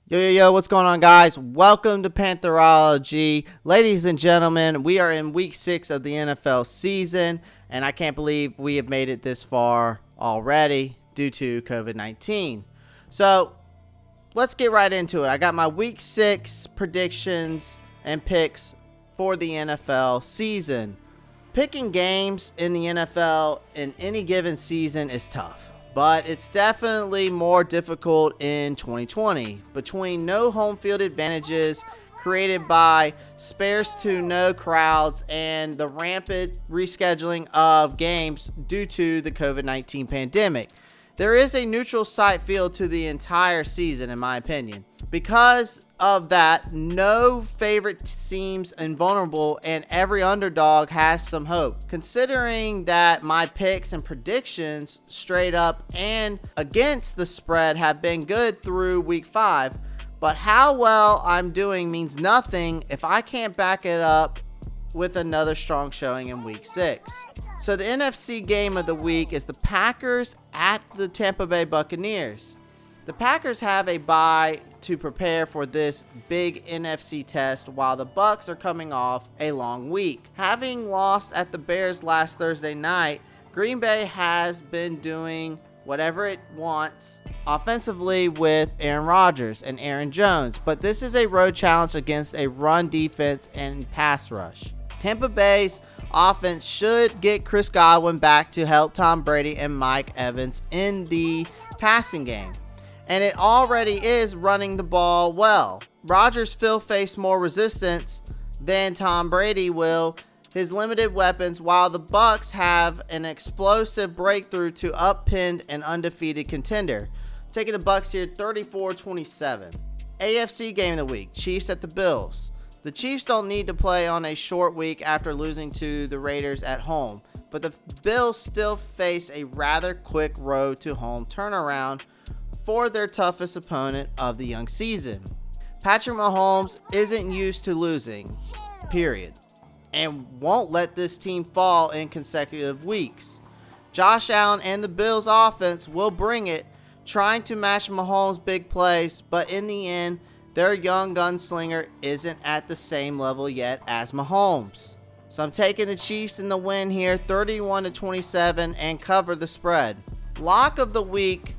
Yo, what's going on, guys? Welcome to Pantherology. Ladies and gentlemen, we are in week 6 of the NFL season, and I can't believe we have made it this far already due to COVID-19. So, let's get right into it. I got my week 6 predictions and picks for the NFL season. Picking games in the NFL in any given season is tough, but it's definitely more difficult in 2020. Between no home field advantages created by sparse to no crowds and the rampant rescheduling of games due to the COVID-19 pandemic, there is a neutral site feel to the entire season, in my opinion. Because of that, no favorite seems invulnerable and every underdog has some hope. Considering that my picks and predictions straight up and against the spread have been good through week 5, but how well I'm doing means nothing if I can't back it up with another strong showing in week 6. So the NFC game of the week is the Packers at the Tampa Bay Buccaneers. The Packers have a bye to prepare for this big NFC test while the Bucs are coming off a long week. Having lost at the Bears last Thursday night, Green Bay has been doing whatever it wants offensively with Aaron Rodgers and Aaron Jones, but this is a road challenge against a run defense and pass rush. Tampa Bay's offense should get Chris Godwin back to help Tom Brady and Mike Evans in the passing game, and it already is running the ball well. Rodgers will face more resistance than Tom Brady will, his limited weapons, while the Bucs have an explosive breakthrough to upend an undefeated contender. Taking the Bucs here 34-27. AFC game of the week, Chiefs at the Bills. The Chiefs don't need to play on a short week after losing to the Raiders at home, but the Bills still face a rather quick road to home turnaround for their toughest opponent of the young season. Patrick Mahomes isn't used to losing, period, and won't let this team fall in consecutive weeks. Josh Allen and the Bills offense will bring it, trying to match Mahomes' big plays, but in the end, their young gunslinger isn't at the same level yet as Mahomes. So I'm taking the Chiefs in the win here, 31-27, and cover the spread. Lock of the week,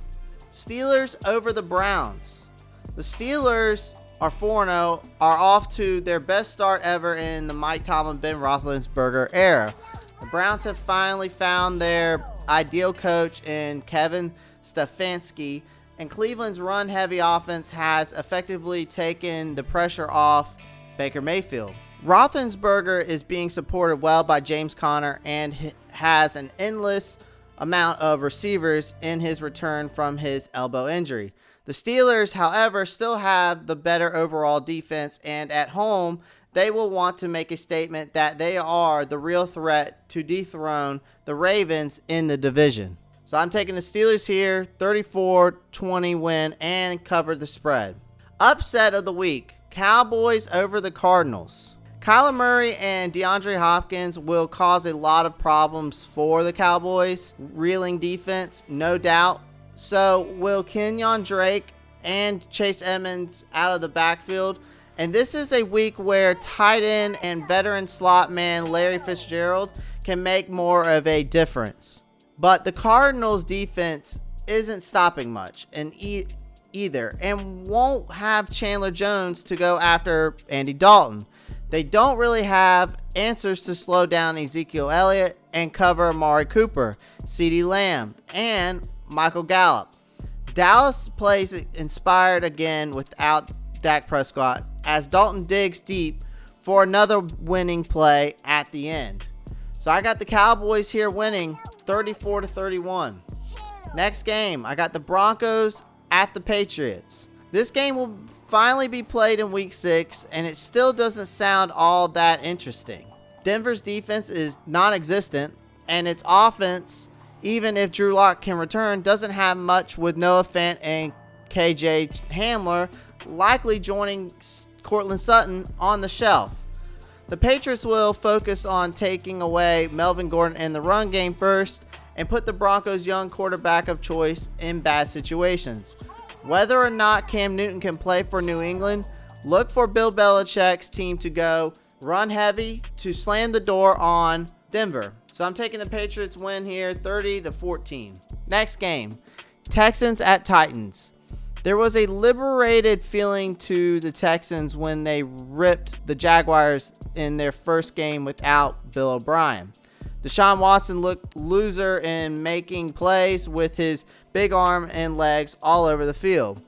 Steelers over the Browns. The Steelers are 4-0, are off to their best start ever in the Mike Tomlin, Ben Roethlisberger era. The Browns have finally found their ideal coach in Kevin Stefanski, and Cleveland's run-heavy offense has effectively taken the pressure off Baker Mayfield. Roethlisberger is being supported well by James Conner and has an endless amount of receivers in his return from his elbow injury. The Steelers, however, still have the better overall defense, and at home, they will want to make a statement that they are the real threat to dethrone the Ravens in the division. So I'm taking the Steelers here, 34-20 win, and cover the spread. Upset of the week, Cowboys over the Cardinals. Kyler Murray and DeAndre Hopkins will cause a lot of problems for the Cowboys. Reeling defense, no doubt. So will Kenyon Drake and Chase Edmonds out of the backfield. And this is a week where tight end and veteran slot man Larry Fitzgerald can make more of a difference. But the Cardinals defense isn't stopping much either, and won't have Chandler Jones to go after Andy Dalton. They don't really have answers to slow down Ezekiel Elliott and cover Amari Cooper, CeeDee Lamb, and Michael Gallup. Dallas plays inspired again without Dak Prescott as Dalton digs deep for another winning play at the end. So I got the Cowboys here winning 34-31. Next game, I got the Broncos at the Patriots. This game will finally be played in week 6, and it still doesn't sound all that interesting. Denver's defense is non-existent, and its offense, even if Drew Lock can return, doesn't have much, with Noah Fant and KJ Hamler likely joining Cortland Sutton on the shelf. The Patriots will focus on taking away Melvin Gordon in the run game first and put the Broncos' young quarterback of choice in bad situations. Whether or not Cam Newton can play for New England, look for Bill Belichick's team to go run heavy to slam the door on Denver. So I'm taking the Patriots win here, 30-14. Next game, Texans at Titans. There was a liberated feeling to the Texans when they ripped the Jaguars in their first game without Bill O'Brien. Deshaun Watson looked loser in making plays with his big arm and legs all over the field.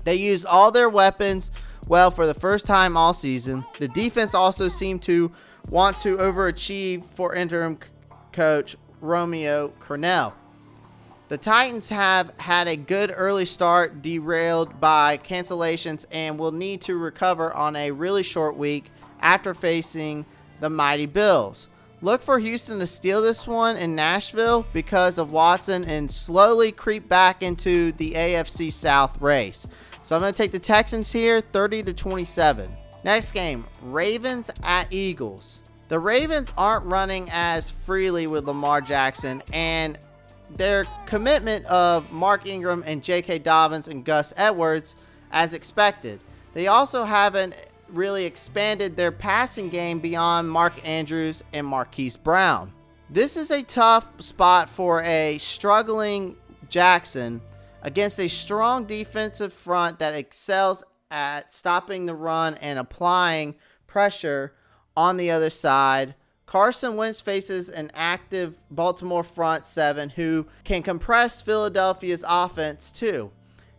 They used all their weapons well for the first time all season. The defense also seemed to want to overachieve for interim coach Romeo Crennel. The Titans have had a good early start derailed by cancellations and will need to recover on a really short week after facing the mighty Bills. Look for Houston to steal this one in Nashville because of Watson and slowly creep back into the AFC South race. So I'm going to take the Texans here, 30-27. Next game, Ravens at Eagles. The Ravens aren't running as freely with Lamar Jackson, and their commitment of Mark Ingram and J.K. Dobbins and Gus Edwards as expected. They also haven't really expanded their passing game beyond Mark Andrews and Marquise Brown. This is a tough spot for a struggling Jackson against a strong defensive front that excels at stopping the run and applying pressure on the other side. Carson Wentz faces an active Baltimore front seven who can compress Philadelphia's offense too.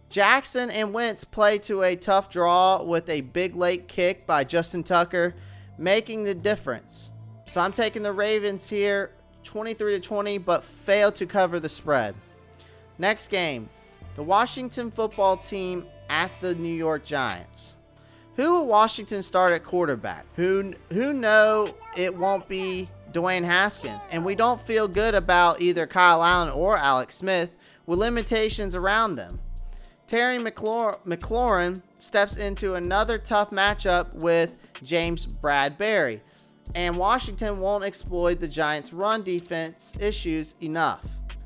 Jackson and Wentz play to a tough draw with a big late kick by Justin Tucker, making the difference. So I'm taking the Ravens here, 23-20, but fail to cover the spread. Next game, the Washington football team at the New York Giants. Who will Washington start at quarterback? Who know it won't be Dwayne Haskins? And we don't feel good about either Kyle Allen or Alex Smith with limitations around them. Terry McLaurin steps into another tough matchup with James Bradberry, and Washington won't exploit the Giants' run defense issues enough.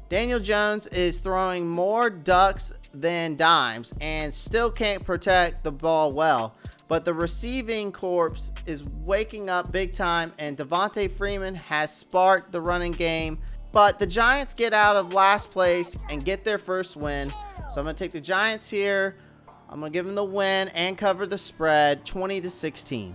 Daniel Jones is throwing more ducks than dimes and still can't protect the ball well, but the receiving corps is waking up big time, and Devontae Freeman has sparked the running game. But the Giants get out of last place and get their first win. So I'm going to take the Giants here. I'm going to give them the win and cover the spread, 20-16.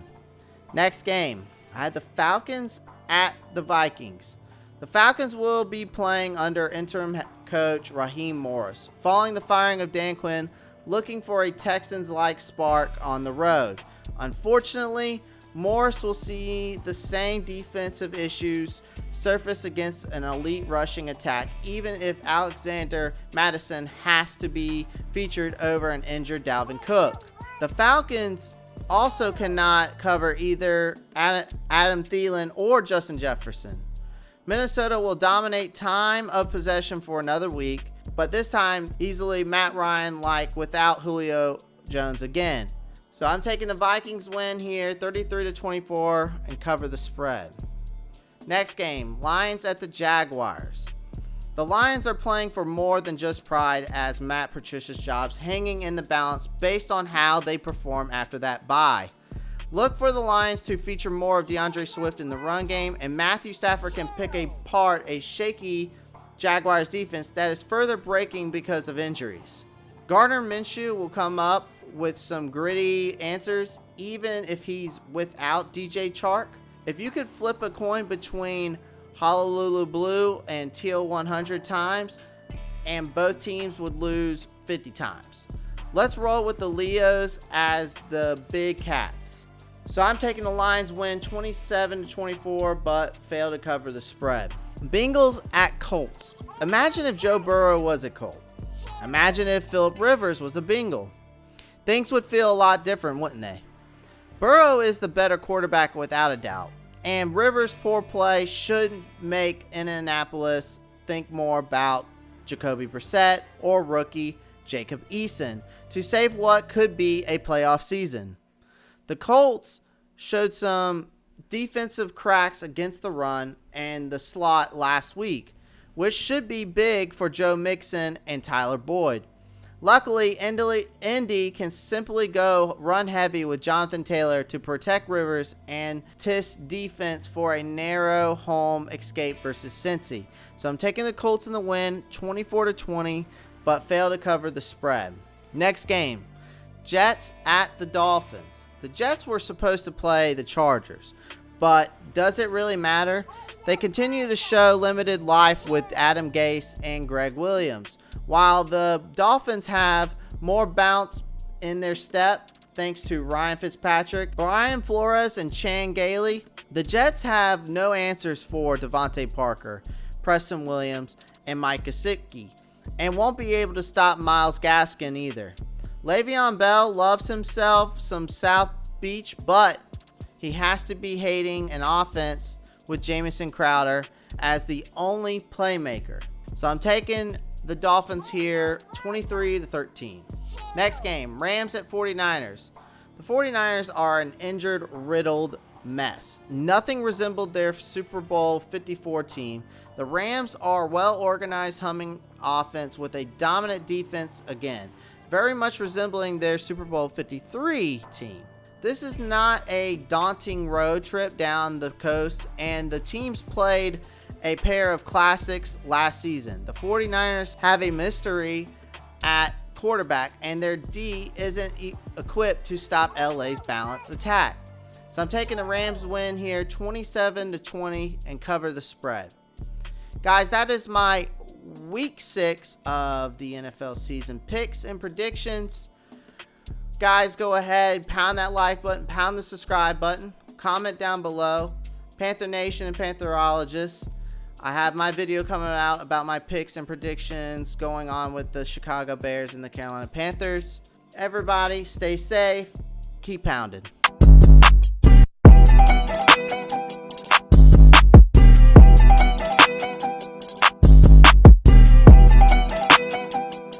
Next game, I had the Falcons at the Vikings. The Falcons will be playing under interim coach Raheem Morris, following the firing of Dan Quinn, looking for a Texans-like spark on the road. Unfortunately, Morris will see the same defensive issues surface against an elite rushing attack, even if Alexander Madison has to be featured over an injured Dalvin Cook. The Falcons also cannot cover either Adam Thielen or Justin Jefferson. Minnesota will dominate time of possession for another week, but this time easily Matt Ryan like without Julio Jones again. So I'm taking the Vikings win here, 33-24, and cover the spread. Next game, Lions at the Jaguars. The Lions are playing for more than just pride, as Matt Patricia's job's hanging in the balance based on how they perform after that bye. Look for the Lions to feature more of DeAndre Swift in the run game, and Matthew Stafford can pick apart a shaky Jaguars defense that is further breaking because of injuries. Gardner Minshew will come up with some gritty answers, even if he's without DJ Chark. If you could flip a coin between Honolulu Blue and Teal 100 times, and both teams would lose 50 times. Let's roll with the Leos as the big cats. So I'm taking the Lions win 27-24, but fail to cover the spread. Bengals at Colts. Imagine if Joe Burrow was a Colt. Imagine if Phillip Rivers was a Bengal. Things would feel a lot different, wouldn't they? Burrow is the better quarterback without a doubt, and Rivers' poor play should make Indianapolis think more about Jacoby Brissett or rookie Jacob Eason to save what could be a playoff season. The Colts showed some defensive cracks against the run and the slot last week, which should be big for Joe Mixon and Tyler Boyd. Luckily, Indy can simply go run heavy with Jonathan Taylor to protect Rivers and Tiss defense for a narrow home escape versus Cincy. So I'm taking the Colts in the win, 24-20, but fail to cover the spread. Next game, Jets at the Dolphins. The Jets were supposed to play the Chargers, but does it really matter? They continue to show limited life with Adam Gase and Greg Williams, while the Dolphins have more bounce in their step thanks to Ryan Fitzpatrick, Brian Flores, and Chan Gailey. The Jets have no answers for Devontae Parker, Preston Williams, and Mike Gesicki, and won't be able to stop Myles Gaskin either. Le'Veon Bell loves himself some South Beach, but he has to be hating an offense with Jamison Crowder as the only playmaker. So I'm taking the Dolphins here, 23-13. Next game, Rams at 49ers. The 49ers are an injured-riddled mess. Nothing resembled their Super Bowl 54 team. The Rams are well-organized, humming offense with a dominant defense again, very much resembling their Super Bowl 53 team. This is not a daunting road trip down the coast, and the teams played a pair of classics last season. The 49ers have a mystery at quarterback, and their D isn't equipped to stop LA's balanced attack. So I'm taking the Rams win here, 27-20, and cover the spread. Guys, that is my week 6 of the NFL season picks and predictions. Guys, go ahead, pound that like button, pound the subscribe button, comment down below. Panther Nation and Pantherologists, I have my video coming out about my picks and predictions going on with the Chicago Bears and the Carolina Panthers. Everybody, stay safe, keep pounding.